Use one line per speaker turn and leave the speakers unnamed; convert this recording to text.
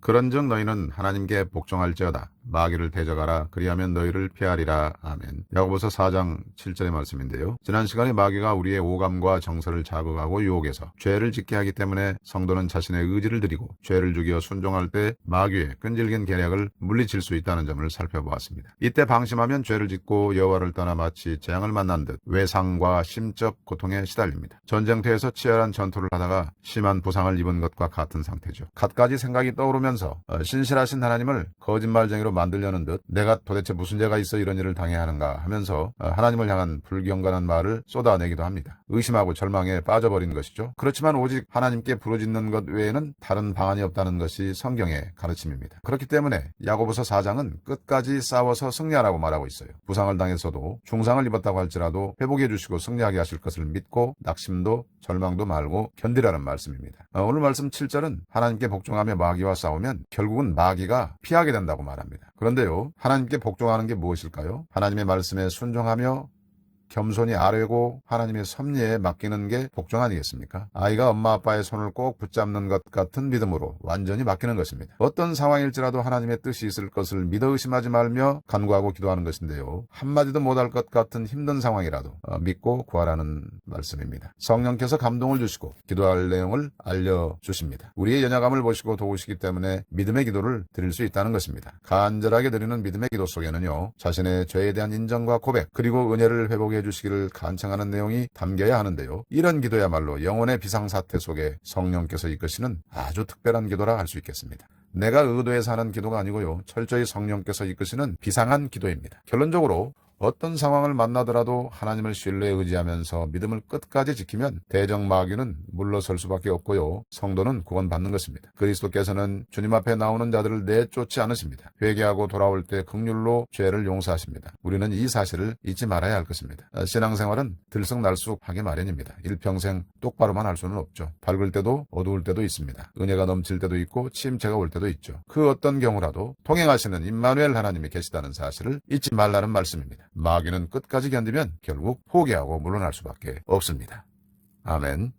그런즉 너희는 하나님께 복종할지어다. 마귀를 대적하라. 그리하면 너희를 피하리라. 아멘. 야고보서 4장 7절의 말씀인데요. 지난 시간에 마귀가 우리의 오감과 정서를 자극하고 유혹해서 죄를 짓게 하기 때문에 성도는 자신의 의지를 들이고 죄를 죽여 순종할 때 마귀의 끈질긴 계략을 물리칠 수 있다는 점을 살펴보았습니다. 이때 방심하면 죄를 짓고 여호와를 떠나 마치 재앙을 만난 듯 외상과 심적 고통에 시달립니다. 전쟁터에서 치열한 전투를 하다가 심한 부상을 입은 것과 같은 상태죠. 갖가지 생각이 떠오르면서 신실하신 하나님을 거짓말쟁이로 만들려는 듯 내가 도대체 무슨 죄가 있어 이런 일을 당해야 하는가 하면서 하나님을 향한 불경건한 말을 쏟아내기도 합니다. 의심하고 절망에 빠져버린 것이죠. 그렇지만 오직 하나님께 부르짖는 것 외에는 다른 방안이 없다는 것이 성경의 가르침입니다. 그렇기 때문에 야고보서 4장은 끝까지 싸워서 승리하라고 말하고 있어요. 부상을 당했어도 중상을 입었다고 할지라도 회복해 주시고 승리하게 하실 것을 믿고 낙심도 절망도 말고 견디라는 말씀입니다. 오늘 말씀 7절은 하나님께 복종하며 마귀와 싸우면 결국은 마귀가 피하게 된다고 말합니다. 그런데요, 하나님께 복종하는 게 무엇일까요? 하나님의 말씀에 순종하며 겸손히 아뢰고 하나님의 섭리에 맡기는 게 복종 아니겠습니까? 아이가 엄마 아빠의 손을 꼭 붙잡는 것 같은 믿음으로 완전히 맡기는 것입니다. 어떤 상황일지라도 하나님의 뜻이 있을 것을 믿어 의심하지 말며 간구하고 기도하는 것인데요. 한마디도 못할 것 같은 힘든 상황이라도 믿고 구하라는 말씀입니다. 성령께서 감동을 주시고 기도할 내용을 알려주십니다. 우리의 연약함을 보시고 도우시기 때문에 믿음의 기도를 드릴 수 있다는 것입니다. 간절하게 드리는 믿음의 기도 속에는요, 자신의 죄에 대한 인정과 고백 그리고 은혜를 회복해 주시기를 간청하는 내용이 담겨야 하는데요. 이런 기도야말로 영혼의 비상사태 속에 성령께서 이끄시는 아주 특별한 기도라 할 수 있겠습니다. 내가 의도해서 하는 기도가 아니고요. 철저히 성령께서 이끄시는 비상한 기도입니다. 결론적으로 어떤 상황을 만나더라도 하나님을 신뢰에 의지하면서 믿음을 끝까지 지키면 대적 마귀는 물러설 수밖에 없고요. 성도는 구원받는 것입니다. 그리스도께서는 주님 앞에 나오는 자들을 내쫓지 않으십니다. 회개하고 돌아올 때 긍휼로 죄를 용서하십니다. 우리는 이 사실을 잊지 말아야 할 것입니다. 신앙생활은 들쑥날쑥하게 마련입니다. 일평생 똑바로만 할 수는 없죠. 밝을 때도 어두울 때도 있습니다. 은혜가 넘칠 때도 있고 침체가 올 때도 있죠. 그 어떤 경우라도 통행하시는 임마누엘 하나님이 계시다는 사실을 잊지 말라는 말씀입니다. 마귀는 끝까지 견디면 결국 포기하고 물러날 수밖에 없습니다. 아멘.